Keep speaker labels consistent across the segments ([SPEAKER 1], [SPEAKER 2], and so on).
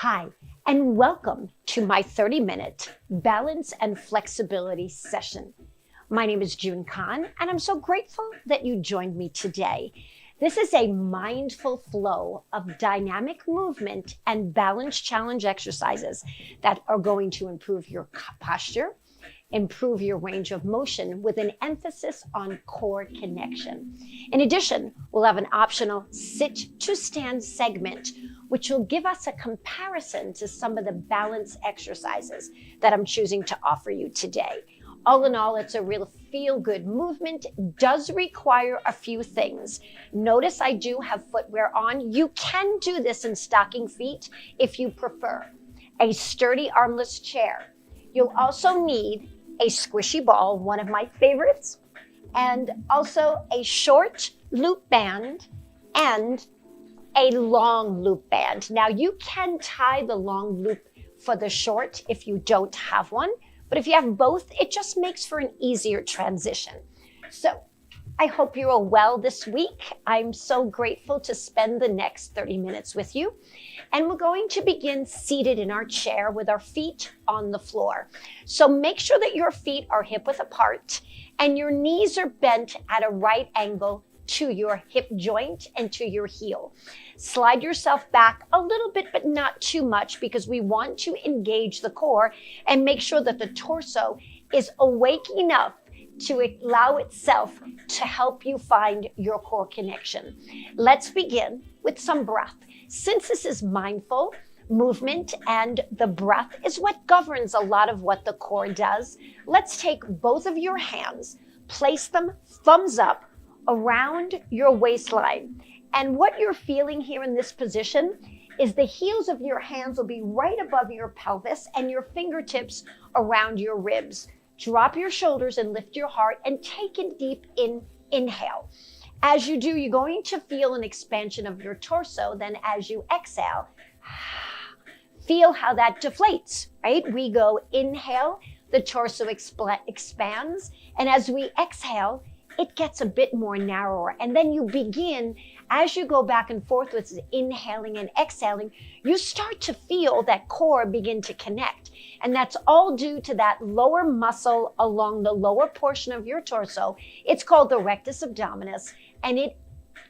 [SPEAKER 1] Hi, and welcome to my 30-minute balance and flexibility session. My name is June Khan, and I'm so grateful that you joined me today. This is a mindful flow of dynamic movement and balance challenge exercises that are going to improve your posture, improve your range of motion with an emphasis on core connection. In addition, we'll have an optional sit to stand segment, which will give us a comparison to some of the balance exercises that I'm choosing to offer you today. All in all, it's a real feel-good movement. It does require a few things. Notice I do have footwear on. You can do this in stocking feet if you prefer. A sturdy armless chair. You'll also need a squishy ball, one of my favorites, and also a short loop band and a long loop band. Now you can tie the long loop for the short if you don't have one, but if you have both, it just makes for an easier transition. So I hope you're all well this week. I'm so grateful to spend the next 30 minutes with you. And we're going to begin seated in our chair with our feet on the floor. So make sure that your feet are hip width apart and your knees are bent at a right angle to your hip joint and to your heel. Slide yourself back a little bit, but not too much, because we want to engage the core and make sure that the torso is awake enough to allow itself to help you find your core connection. Let's begin with some breath. Since this is mindful movement and the breath is what governs a lot of what the core does, let's take both of your hands, place them thumbs up around your waistline. And what you're feeling here in this position is the heels of your hands will be right above your pelvis and your fingertips around your ribs. Drop your shoulders and lift your heart and take a deep inhale. As you do, you're going to feel an expansion of your torso. Then as you exhale, feel how that deflates, right? We go inhale, the torso expands. And as we exhale, it gets a bit more narrower. And then you begin, as you go back and forth with inhaling and exhaling, you start to feel that core begin to connect. And that's all due to that lower muscle along the lower portion of your torso. It's called the rectus abdominis, and it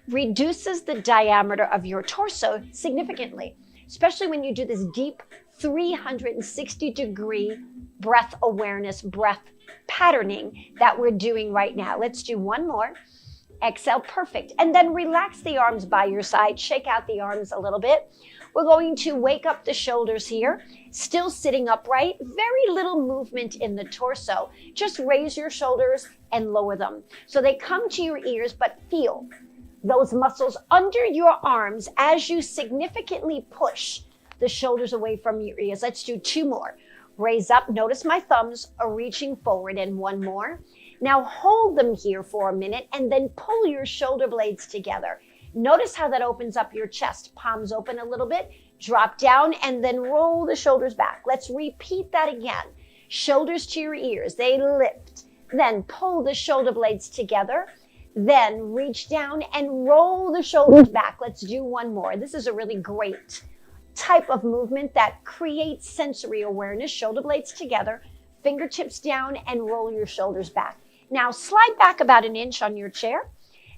[SPEAKER 1] reduces the diameter of your torso significantly, especially when you do this deep 360-degree breath awareness, breath patterning that we're doing right now. Let's do one more. Exhale, perfect. And then relax the arms by your side. Shake out the arms a little bit. We're going to wake up the shoulders here, still sitting upright. Very little movement in the torso. Just raise your shoulders and lower them so they come to your ears, but feel those muscles under your arms as you significantly push the shoulders away from your ears. Let's do two more. Raise up. Notice my thumbs are reaching forward, and one more. Now hold them here for a minute and then pull your shoulder blades together. Notice how that opens up your chest. Palms open a little bit. Drop down and then roll the shoulders back. Let's repeat that again. Shoulders to your ears. They lift. Then pull the shoulder blades together. Then reach down and roll the shoulders back. Let's do one more. This is a really great type of movement that creates sensory awareness. Shoulder blades together, fingertips down, and roll your shoulders back. Now slide back about an inch on your chair,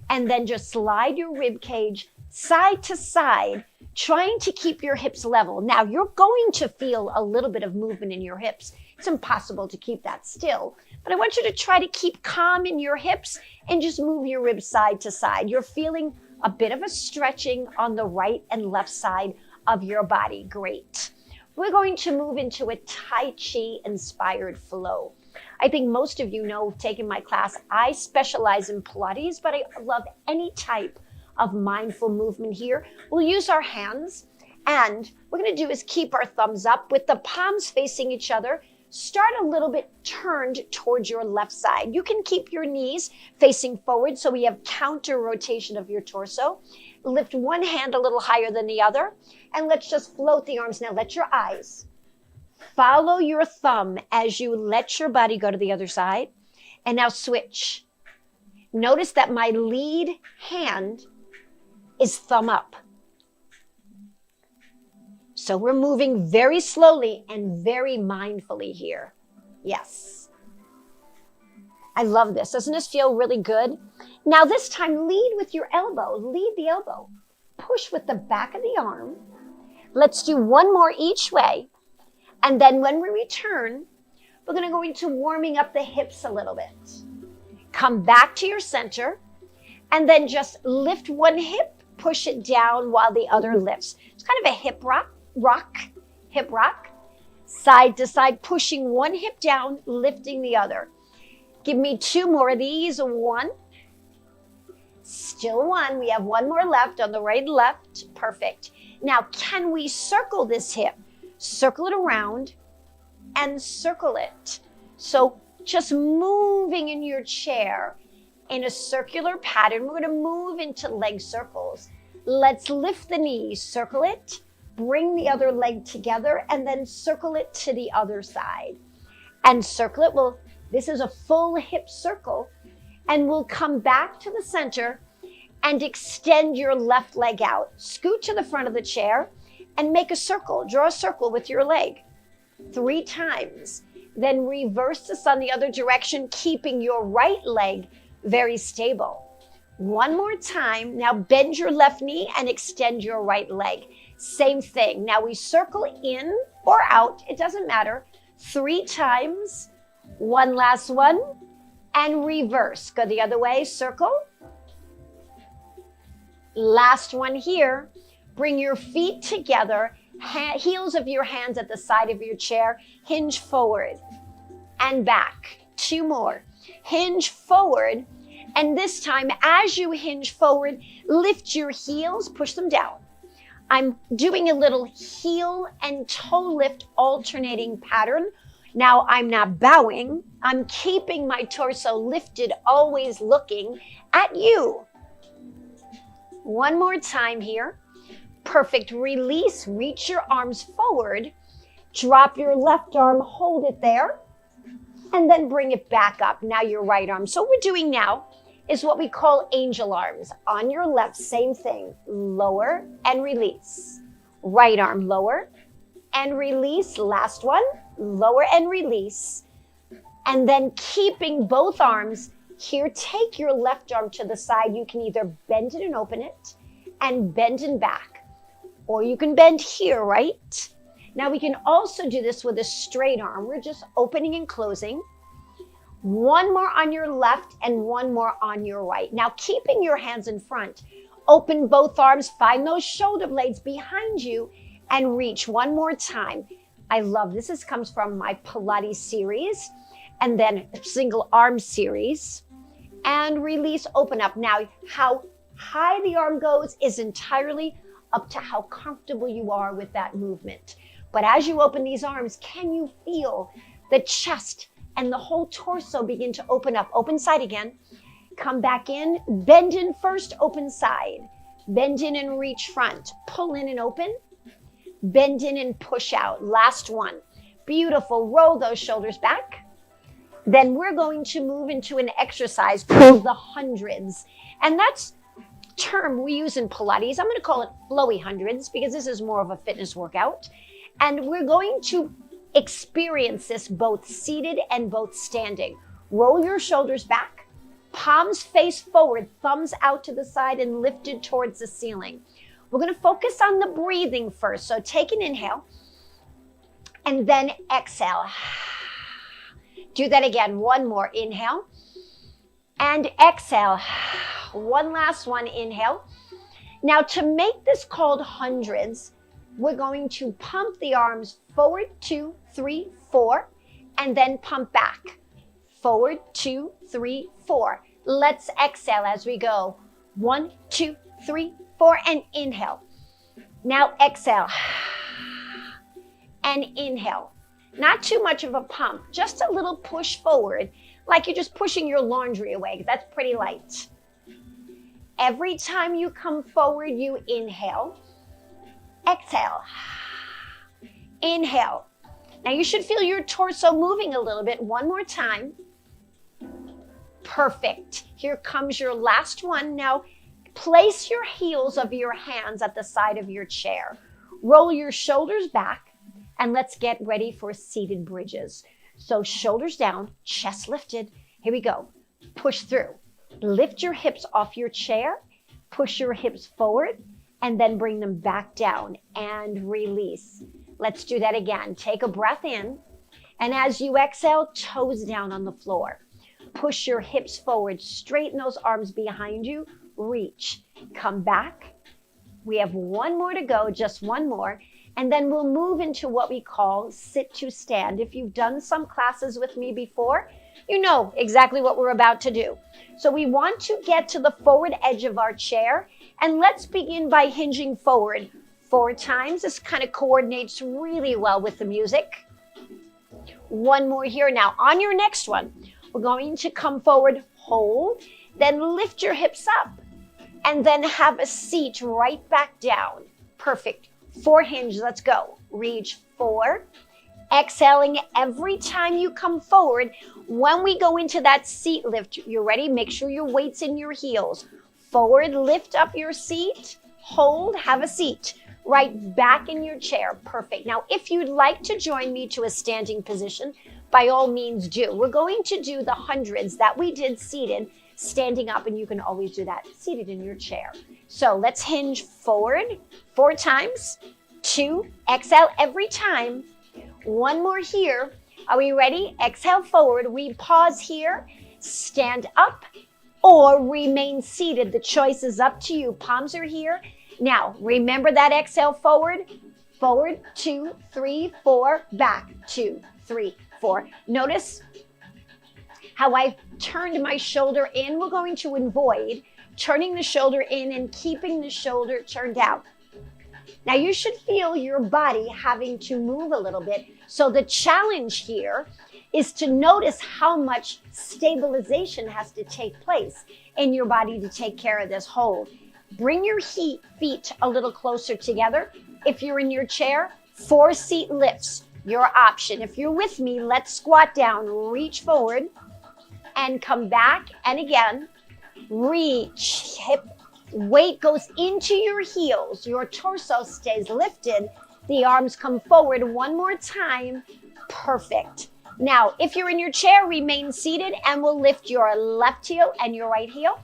[SPEAKER 1] and then just slide your rib cage side to side, trying to keep your hips level. Now you're going to feel a little bit of movement in your hips. It's impossible to keep that still, but I want you to try to keep calm in your hips and just move your ribs side to side. You're feeling a bit of a stretching on the right and left side of your body. Great. We're going to move into a Tai Chi Inspired Flow. I think most of you know, taking my class, I specialize in Pilates, but I love any type of mindful movement here. We'll use our hands, and what we're going to do is keep our thumbs up with the palms facing each other. Start a little bit turned towards your left side. You can keep your knees facing forward so we have counter rotation of your torso. Lift one hand a little higher than the other, and let's just float the arms. Now let your eyes follow your thumb as you let your body go to the other side. And now switch. Notice that my lead hand is thumb up. So we're moving very slowly and very mindfully here. Yes. I love this. Doesn't this feel really good? Now this time, lead with your elbow. Lead the elbow. Push with the back of the arm. Let's do one more each way. And then when we return, we're going to go into warming up the hips a little bit. Come back to your center and then just lift one hip, push it down while the other lifts. It's kind of a hip rock, side to side, pushing one hip down, lifting the other. Give me 2 more of these. 1, still 1. We have 1 more left on the right and left. Perfect. Now, can we circle this hip? Circle it around and circle it. So just moving in your chair in a circular pattern. We're going to move into leg circles. Let's lift the knees, circle it, bring the other leg together, and then circle it to the other side. And circle it. Well, this is a full hip circle. And we'll come back to the center and extend your left leg out. Scoot to the front of the chair and make a circle. Draw a circle with your leg 3 times. Then reverse this on the other direction, keeping your right leg very stable. 1 more time. Now bend your left knee and extend your right leg. Same thing. Now we circle in or out. It doesn't matter. 3 times. 1 last one. And reverse. Go the other way. Circle. Last one here. Bring your feet together. Heels of your hands at the side of your chair. Hinge forward and back. 2 more. Hinge forward. And this time, as you hinge forward, lift your heels, push them down. I'm doing a little heel and toe lift alternating pattern. Now I'm not bowing. I'm keeping my torso lifted, always looking at you. 1 more time here. Perfect. Release. Reach your arms forward. Drop your left arm. Hold it there. And then bring it back up. Now your right arm. So what we're doing now is what we call angel arms. On your left, same thing. Lower and release. Right arm, lower and release. Last one. Lower and release. And then keeping both arms here, take your left arm to the side. You can either bend it and open it and bend and back. Or you can bend here, right? Now we can also do this with a straight arm. We're just opening and closing. 1 more on your left and 1 more on your right. Now keeping your hands in front, open both arms, find those shoulder blades behind you and reach 1 more time. I love this. This comes from my Pilates series and then single arm series. And release, open up. Now how high the arm goes is entirely up to how comfortable you are with that movement. But as you open these arms, can you feel the chest and the whole torso begin to open up? Open side again. Come back in. Bend in first, open side. Bend in and reach front. Pull in and open. Bend in and push out. Last one. Beautiful. Roll those shoulders back. Then we're going to move into an exercise called the hundreds. And that's a term we use in Pilates. I'm going to call it flowy hundreds because this is more of a fitness workout. And we're going to experience this both seated and both standing. Roll your shoulders back, palms face forward, thumbs out to the side and lifted towards the ceiling. We're going to focus on the breathing first. So take an inhale and then exhale. Do that again. 1 more. Inhale and exhale. 1 last one. Inhale. Now to make this called hundreds, we're going to pump the arms forward, 2, 3, 4, and then pump back. Forward, 2, 3, 4. Let's exhale as we go. 1, 2, 3, 4, and inhale. Now exhale and inhale. Not too much of a pump, just a little push forward, like you're just pushing your laundry away, because that's pretty light. Every time you come forward, you inhale. Exhale. Inhale. Now you should feel your torso moving a little bit. 1 more time. Perfect. Here comes your last one. Now place your heels of your hands at the side of your chair. Roll your shoulders back, and let's get ready for seated bridges. So shoulders down, chest lifted. Here we go. Push through. Lift your hips off your chair, push your hips forward, and then bring them back down and release. Let's do that again. Take a breath in, and as you exhale, toes down on the floor. Push your hips forward, straighten those arms behind you, reach. Come back. We have one more to go, just one more, and then we'll move into what we call sit to stand. If you've done some classes with me before, you know exactly what we're about to do. So we want to get to the forward edge of our chair, and let's begin by hinging forward 4 times. This kind of coordinates really well with the music. One more here. Now on your next one, we're going to come forward, hold, then lift your hips up, and then have a seat right back down. Perfect. 4 hinge, let's go. Reach 4. Exhaling every time you come forward. When we go into that seat lift, you're ready? Make sure your weight's in your heels. Forward, lift up your seat. Hold, have a seat. Right back in your chair. Perfect. Now, if you'd like to join me to a standing position, by all means do. We're going to do the hundreds that we did seated, standing up, and you can always do that seated in your chair. So let's hinge forward 4 times. 2, exhale every time. 1 more here. Are we ready? Exhale forward. We pause here. Stand up or remain seated. The choice is up to you. Palms are here. Now, remember that exhale forward. Forward, 2, 3, 4. Back, 2, 3, 4. Notice how I turned my shoulder in. We're going to avoid turning the shoulder in and keeping the shoulder turned out. Now you should feel your body having to move a little bit. So the challenge here is to notice how much stabilization has to take place in your body to take care of this hold. Bring your feet a little closer together. If you're in your chair, 4 seat lifts, your option. If you're with me, let's squat down, reach forward, and come back. And again, reach, hip, weight goes into your heels. Your torso stays lifted. The arms come forward 1 more time. Perfect. Now, if you're in your chair, remain seated, and we'll lift your left heel and your right heel.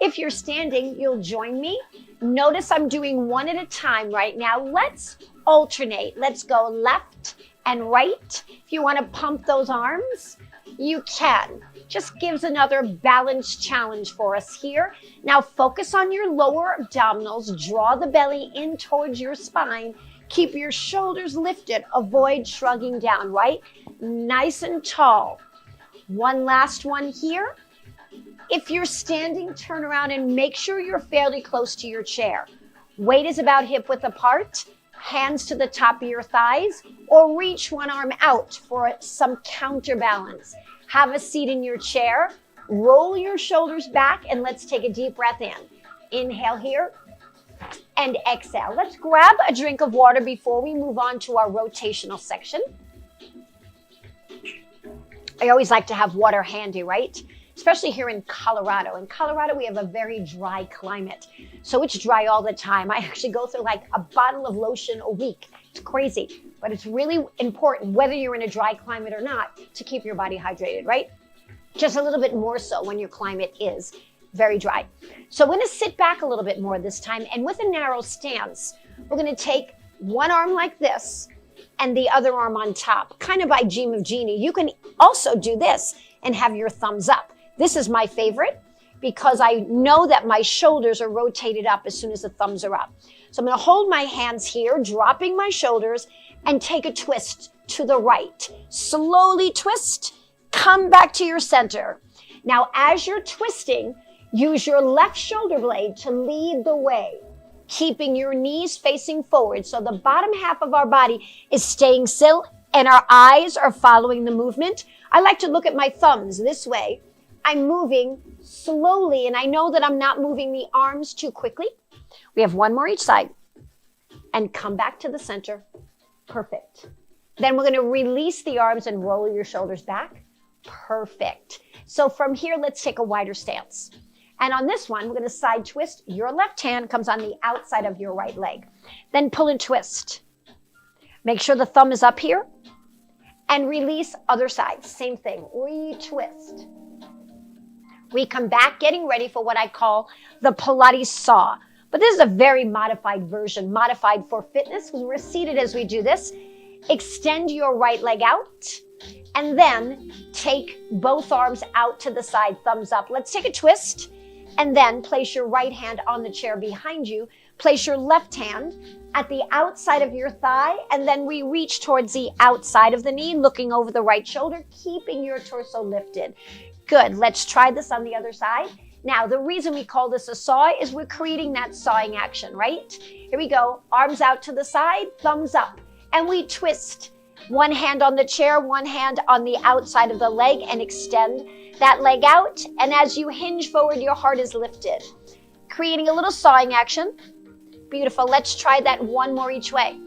[SPEAKER 1] If you're standing, you'll join me. Notice I'm doing 1 at a time right now. Let's alternate. Let's go left and right. If you want to pump those arms, you can. Just gives another balance challenge for us here. Now focus on your lower abdominals. Draw the belly in towards your spine. Keep your shoulders lifted. Avoid shrugging down, right? Nice and tall. 1 last one here. If you're standing, turn around and make sure you're fairly close to your chair. Weight is about hip width apart. Hands to the top of your thighs, or reach 1 arm out for some counterbalance. Have a seat in your chair. Roll your shoulders back, and let's take a deep breath in. Inhale here and exhale. Let's grab a drink of water before we move on to our rotational section. I always like to have water handy, right? Especially here in Colorado. In Colorado, we have a very dry climate. So it's dry all the time. I actually go through like a bottle of lotion a week. It's crazy, but it's really important, whether you're in a dry climate or not, to keep your body hydrated, right? Just a little bit more so when your climate is very dry. So I'm going to sit back a little bit more this time, and with a narrow stance, we're going to take 1 arm like this and the other arm on top, kind of by Gene of Genie. You can also do this and have your thumbs up. This is my favorite because I know that my shoulders are rotated up as soon as the thumbs are up. So I'm going to hold my hands here, dropping my shoulders, and take a twist to the right. Slowly twist, come back to your center. Now, as you're twisting, use your left shoulder blade to lead the way, keeping your knees facing forward. So the bottom half of our body is staying still and our eyes are following the movement. I like to look at my thumbs this way. I'm moving slowly, and I know that I'm not moving the arms too quickly. We have 1 more each side. And come back to the center. Perfect. Then we're going to release the arms and roll your shoulders back. Perfect. So from here, let's take a wider stance. And on this one, we're going to side twist. Your left hand comes on the outside of your right leg. Then pull and twist. Make sure the thumb is up here. And release other side. Same thing. Retwist. We come back getting ready for what I call the Pilates Saw. But this is a very modified version, modified for fitness, because we're seated as we do this. Extend your right leg out. And then take both arms out to the side, thumbs up. Let's take a twist. And then place your right hand on the chair behind you. Place your left hand at the outside of your thigh. And then we reach towards the outside of the knee, looking over the right shoulder, keeping your torso lifted. Good. Let's try this on the other side. Now, the reason we call this a saw is we're creating that sawing action, right? Here we go. Arms out to the side, thumbs up. And we twist. One hand on the chair, one hand on the outside of the leg, and extend that leg out. And as you hinge forward, your heart is lifted. Creating a little sawing action. Beautiful. Let's try that one more each way.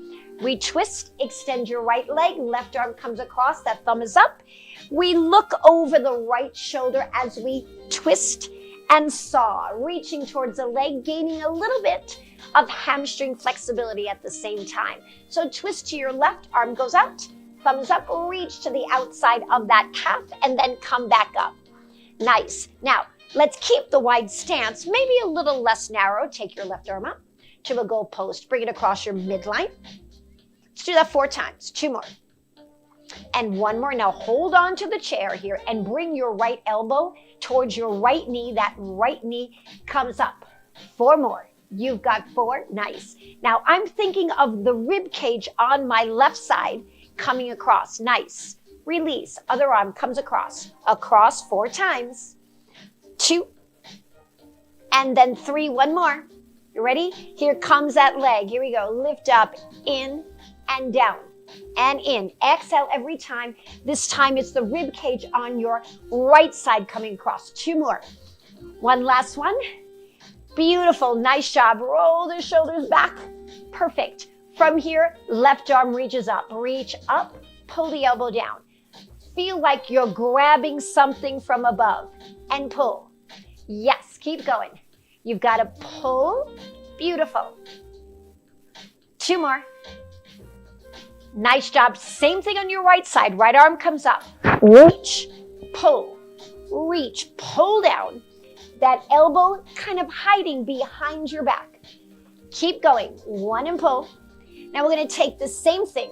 [SPEAKER 1] We twist, extend your right leg, left arm comes across, that thumb is up. We look over the right shoulder as we twist and saw, reaching towards the leg, gaining a little bit of hamstring flexibility at the same time. So twist to your left, arm goes out, thumbs up, reach to the outside of that calf, and then come back up. Nice. Now, let's keep the wide stance, maybe a little less narrow. Take your left arm up to a goal post. Bring it across your midline. Let's do that 4 times. 2 more. And 1 more. Now hold on to the chair here and bring your right elbow towards your right knee. That right knee comes up. 4 more. You've got 4. Nice. Now I'm thinking of the rib cage on my left side coming across. Nice. Release. Other arm comes across. Across 4 times. 2. And then 3. 1 more. You ready? Here comes that leg. Here we go. Lift up, in and down. And in. Exhale every time. This time it's the rib cage on your right side coming across. 2 more. 1 last one. Beautiful. Nice job. Roll the shoulders back. Perfect. From here, left arm reaches up. Reach up. Pull the elbow down. Feel like you're grabbing something from above. And pull. Yes. Keep going. You've got to pull. Beautiful. 2 more. Nice job. Same thing on your right side. Right arm comes up. Reach, pull, reach, pull down. That elbow kind of hiding behind your back. Keep going. 1 and pull. Now we're going to take the same thing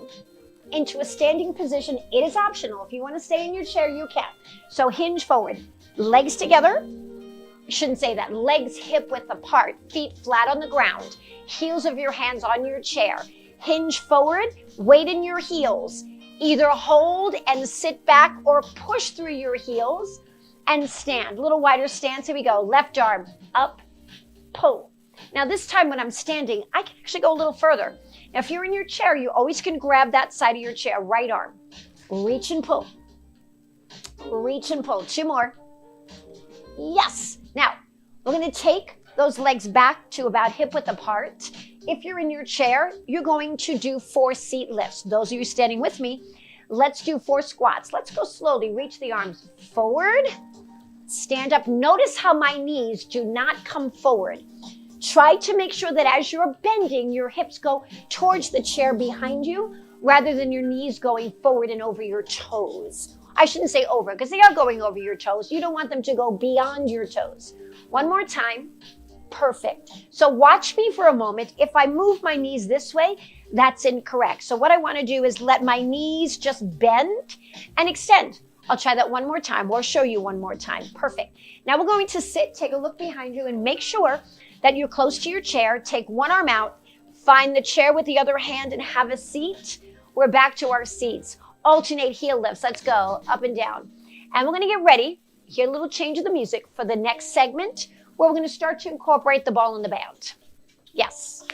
[SPEAKER 1] into a standing position. It is optional. If you want to stay in your chair, you can. So hinge forward. Legs together. Shouldn't say that. Legs hip width apart. Feet flat on the ground. Heels of your hands on your chair. Hinge forward, weight in your heels. Either hold and sit back or push through your heels and stand. A little wider stance. Here we go. Left arm up, pull. Now this time when I'm standing, I can actually go a little further. Now if you're in your chair, you always can grab that side of your chair. Right arm. Reach and pull. Reach and pull. 2 more. Yes. Now we're going to take those legs back to about hip width apart. If you're in your chair, you're going to do 4 seat lifts. Those of you standing with me, let's do 4 squats. Let's go slowly. Reach the arms forward. Stand up. Notice how my knees do not come forward. Try to make sure that as you're bending, your hips go towards the chair behind you rather than your knees going forward and over your toes. I shouldn't say over because they are going over your toes. You don't want them to go beyond your toes. 1 more time. Perfect. So watch me for a moment. If I move my knees this way, that's incorrect. So what I want to do is let my knees just bend and extend. I'll try that 1 more time or show you 1 more time. Perfect. Now we're going to sit, take a look behind you and make sure that you're close to your chair. Take 1 arm out, find the chair with the other hand and have a seat. We're back to our seats. Alternate heel lifts. Let's go up and down. And we're going to get ready. Hear a little change of the music for the next segment, where we're going to start to incorporate the ball and the band. Yes.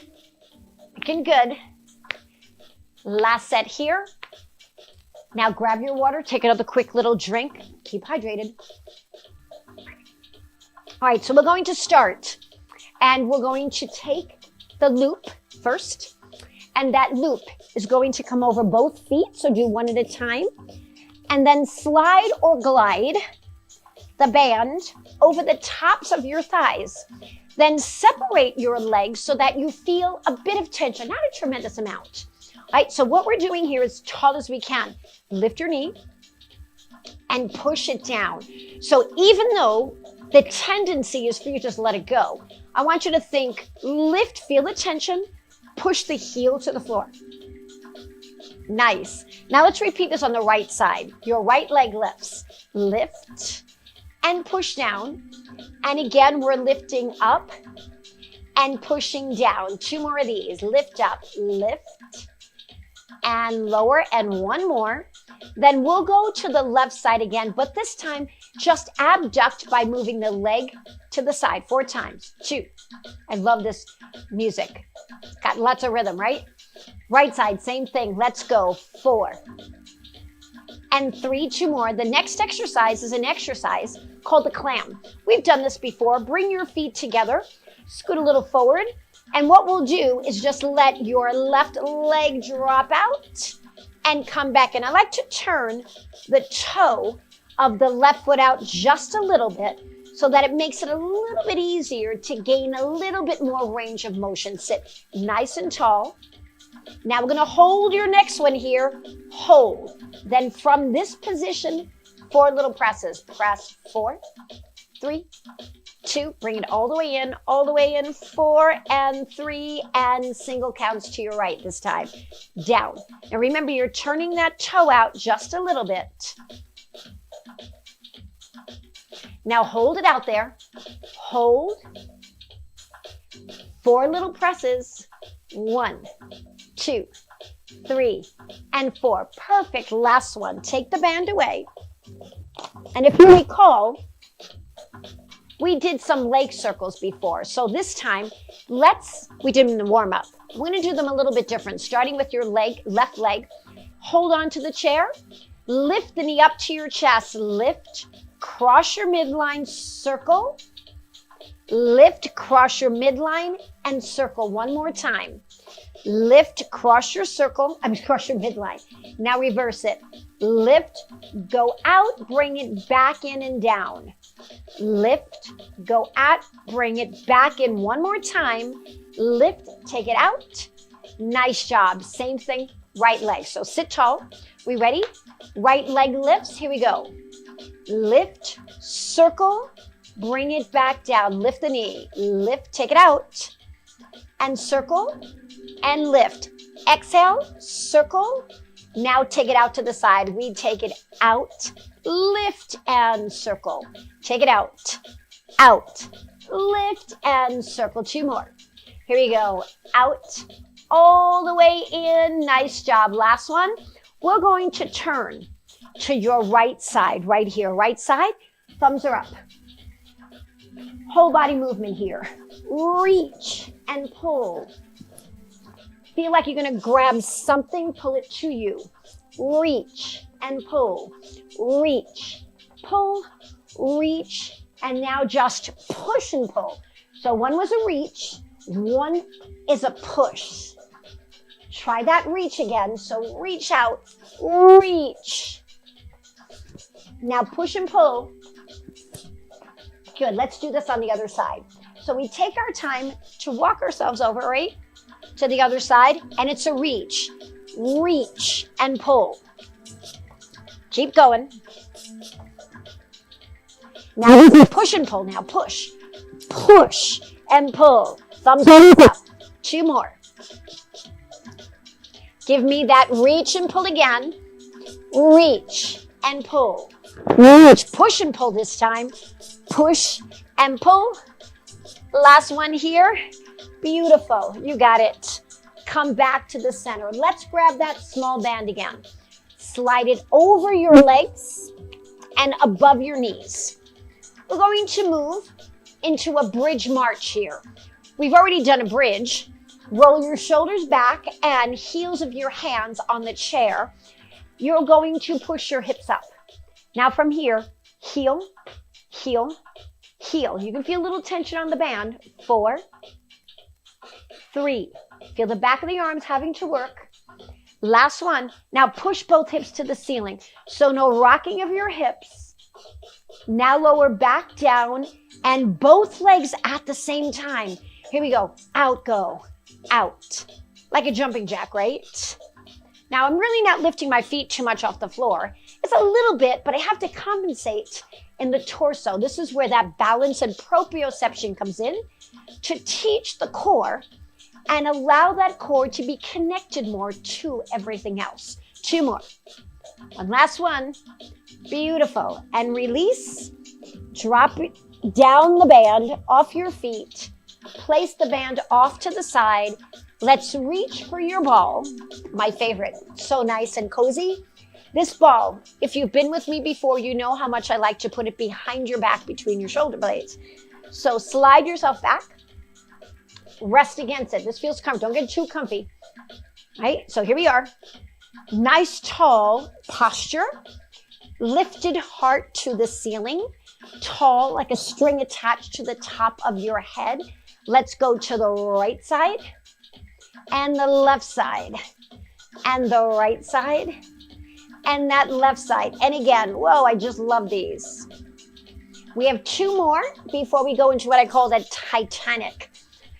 [SPEAKER 1] Looking good. Last set here. Now grab your water, take another quick little drink. Keep hydrated. All right, so we're going to start. And we're going to take the loop first. And that loop is going to come over both feet. So do 1 at a time. And then slide or glide the band over the tops of your thighs. Then separate your legs so that you feel a bit of tension, not a tremendous amount. All right, so what we're doing here is tall as we can. Lift your knee and push it down. So even though the tendency is for you to just let it go, I want you to think, lift, feel the tension, push the heel to the floor. Nice. Now let's repeat this on the right side. Your right leg lifts. Lift and push down. And again, we're lifting up and pushing down. 2 more of these. Lift up, lift, and lower, and 1 more. Then we'll go to the left side again, but this time just abduct by moving the leg to the side 4 times. 2. I love this music. Got lots of rhythm, right? Right side, same thing. Let's go. 4 and 3. 2 more. The next exercise is an exercise called the Clam. We've done this before. Bring your feet together, scoot a little forward, and what we'll do is just let your left leg drop out and come back. And I like to turn the toe of the left foot out just a little bit so that it makes it a little bit easier to gain a little bit more range of motion. Sit nice and tall. Now we're going to hold your next one here. Hold. Then from this position, 4 little presses. Press 4, 3, 2. Bring it all the way in, all the way in. 4 and 3, and single counts to your right this time. Down. And remember, you're turning that toe out just a little bit. Now hold it out there. Hold. 4 little presses. 1, 2, 3, and 4. Perfect. Last one. Take the band away. And if you recall, we did some leg circles before. So this time, we did them in the warm up. We're going to do them a little bit different, starting with your left leg. Hold on to the chair. Lift the knee up to your chest. Lift, cross your midline, circle. Lift, cross your midline, and circle. 1 more time. Lift, cross your midline. Now reverse it. Lift, go out, bring it back in and down. Lift, go out, bring it back in 1 more time. Lift, take it out. Nice job. Same thing, right leg. So sit tall. We ready? Right leg lifts. Here we go. Lift, circle, bring it back down. Lift the knee. Lift, take it out. And circle and lift. Exhale, circle. Now take it out to the side. We take it out, lift and circle. Take it out, lift and circle. 2 more. Here we go. Out, all the way in. Nice job. Last one. We're going to turn to your right side, right here. Right side, thumbs are up. Whole body movement here. Reach and pull. Feel like you're going to grab something, pull it to you. Reach and pull. Reach, pull, reach, and now just push and pull. So 1 was a reach, 1 is a push. Try that reach again. So reach out, reach. Now push and pull. Good. Let's do this on the other side. So we take our time to walk ourselves over, right, to the other side, and it's a reach. Reach and pull. Keep going. Now push and pull. Now push. Push and pull. Thumbs up. 2 more. Give me that reach and pull again. Reach and pull. Reach. Push and pull this time. Push and pull. Last one here. Beautiful. You got it. Come back to the center. Let's grab that small band again. Slide it over your legs and above your knees. We're going to move into a bridge march here. We've already done a bridge. Roll your shoulders back and heels of your hands on the chair. You're going to push your hips up. Now from here, heel, heel, heel. You can feel a little tension on the band. 4, 3. Feel the back of the arms having to work. Last one. Now push both hips to the ceiling. So no rocking of your hips. Now lower back down and both legs at the same time. Here we go. Out, go, out. Like a jumping jack, right? Now I'm really not lifting my feet too much off the floor. It's a little bit, but I have to compensate in the torso. This is where that balance and proprioception comes in to teach the core and allow that core to be connected more to everything else. 2 more. One last one. Beautiful. And release. Drop down the band off your feet. Place the band off to the side. Let's reach for your ball. My favorite. So nice and cozy. This ball, if you've been with me before, you know how much I like to put it behind your back between your shoulder blades. So slide yourself back. Rest against it. This feels comfortable. Don't get too comfy. Right? So here we are. Nice tall posture. Lifted heart to the ceiling. Tall like a string attached to the top of your head. Let's go to the right side and the left side and the right side and that left side. And again, whoa, I just love these. We have 2 more before we go into what I call the Titanic.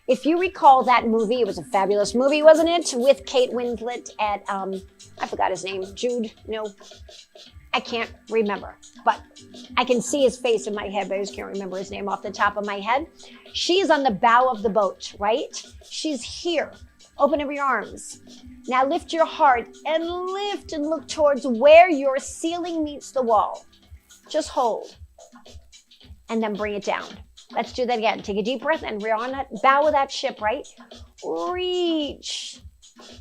[SPEAKER 1] If you recall that movie, it was a fabulous movie, wasn't it? With Kate Winslet at, I forgot his name, Jude, no, I can't remember, but I can see his face in my head, but I just can't remember his name off the top of my head. She's on the bow of the boat, right? She's here. Open up your arms. Now lift your heart and lift and look towards where your ceiling meets the wall. Just hold. And then bring it down. Let's do that again. Take a deep breath and we're on that bow of that ship, right? Reach.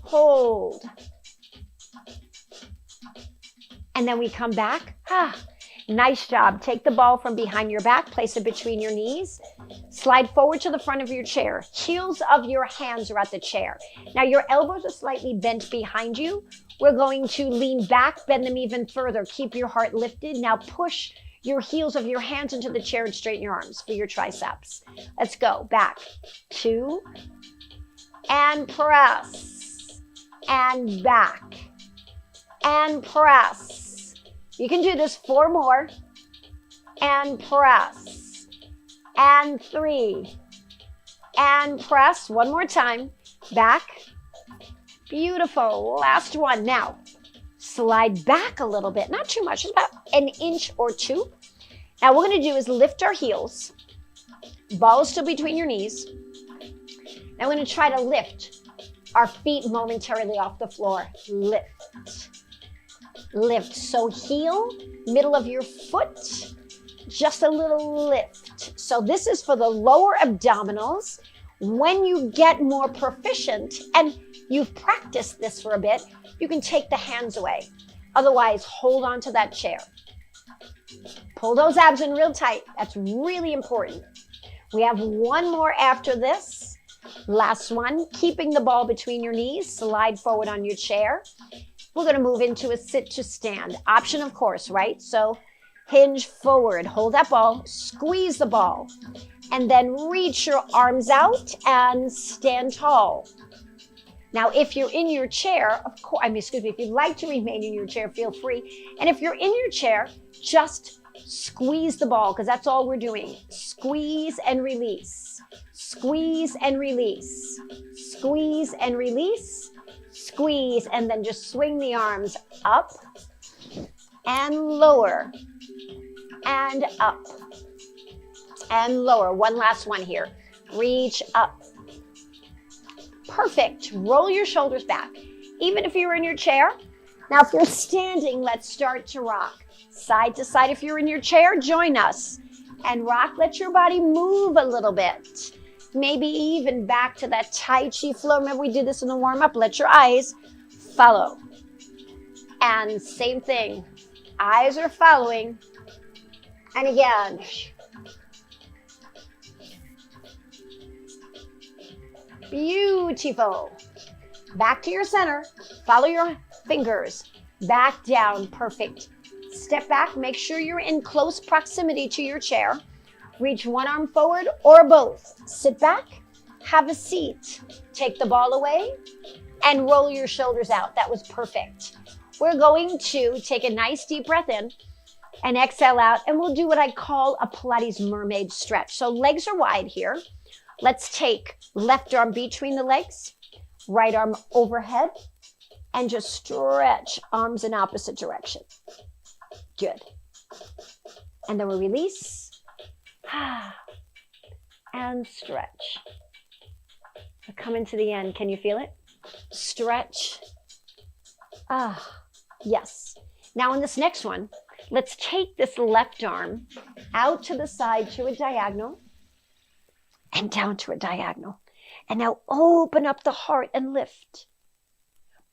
[SPEAKER 1] Hold. And then we come back. Nice job. Take the ball from behind your back. Place it between your knees. Slide forward to the front of your chair. Heels of your hands are at the chair. Now your elbows are slightly bent behind you. We're going to lean back, bend them even further. Keep your heart lifted. Now push your heels of your hands into the chair and straighten your arms for your triceps. Let's go. Back. 2. And press. And back. And press. You can do this 4 more. And press. And 3. And press. 1 more time. Back. Beautiful. Last one. Now, slide back a little bit. Not too much. Just about an inch or 2. Now, what we're going to do is lift our heels. Ball is still between your knees. Now, we're going to try to lift our feet momentarily off the floor. Lift. Lift. So heel, middle of your foot, just a little lift. So this is for the lower abdominals. When you get more proficient and you've practiced this for a bit, you can take the hands away. Otherwise, hold on to that chair. Pull those abs in real tight. That's really important. We have 1 more after this. Last one, keeping the ball between your knees. Slide forward on your chair. We're going to move into a sit to stand. Option, of course, right? So hinge forward, hold that ball, squeeze the ball, and then reach your arms out and stand tall. Now, if you're in your chair, of course, if you'd like to remain in your chair, feel free. And if you're in your chair, just squeeze the ball, because that's all we're doing. Squeeze and release. Squeeze and release. Squeeze and release. Squeeze, and then just swing the arms up and lower and up and lower. One last one here. Reach up. Perfect. Roll your shoulders back. Even if you're in your chair. Now, if you're standing, let's start to rock. Side to side. If you're in your chair, join us and rock. Let your body move a little bit. Maybe even back to that Tai Chi flow. Remember we did this in the warm-up. Let your eyes follow. And same thing. Eyes are following. And again. Beautiful. Back to your center. Follow your fingers. Back down. Perfect. Step back. Make sure you're in close proximity to your chair. Reach one arm forward or both. Sit back. Have a seat. Take the ball away and roll your shoulders out. That was perfect. We're going to take a nice deep breath in And exhale out. And we'll do what I call a Pilates Mermaid stretch. So legs are wide here. Let's take left arm between the legs, right arm overhead, and just stretch arms in opposite direction. Good. And then we release. And stretch. We're coming to the end. Can you feel it? Stretch. Yes. Now in this next one, let's take this left arm out to the side to a diagonal and down to a diagonal. And now open up the heart and lift.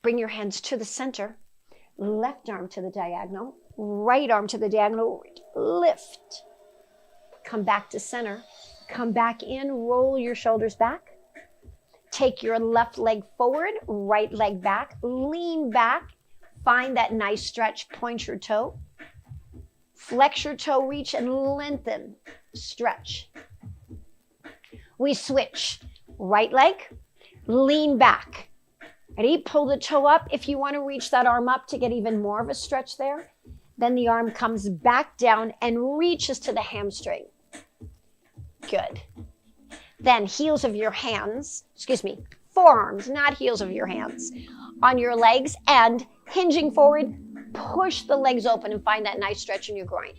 [SPEAKER 1] Bring your hands to the center. Left arm to the diagonal. Right arm to the diagonal. Lift. Come back to center. Come back in. Roll your shoulders back. Take your left leg forward. Right leg back. Lean back. Find that nice stretch. Point your toe. Flex your toe. Reach and lengthen. Stretch. We switch. Right leg. Lean back. Ready? Pull the toe up. If you want to reach that arm up to get even more of a stretch there, then the arm comes back down and reaches to the hamstring. Good. Then heels of your hands, forearms, not heels of your hands, on your legs and hinging forward, push the legs open and find that nice stretch in your groin.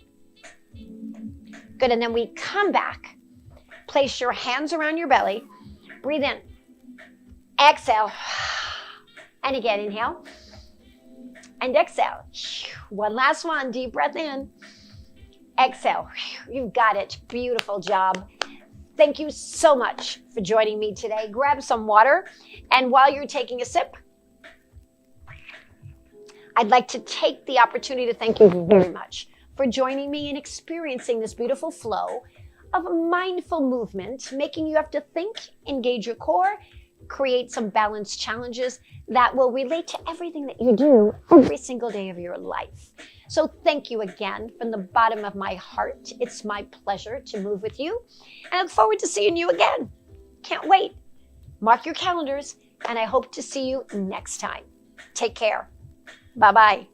[SPEAKER 1] Good. And then we come back. Place your hands around your belly. Breathe in. Exhale. And again, inhale and exhale. One last one, deep breath in. Exhale. You've got it. Beautiful job. Thank you so much for joining me today. Grab some water. And while you're taking a sip, I'd like to take the opportunity to thank you very much for joining me and experiencing this beautiful flow of mindful movement, making you have to think, engage your core, create some balanced challenges that will relate to everything that you do every single day of your life. So thank you again from the bottom of my heart. It's my pleasure to move with you. And I look forward to seeing you again. Can't wait. Mark your calendars, and I hope to see you next time. Take care. Bye-bye.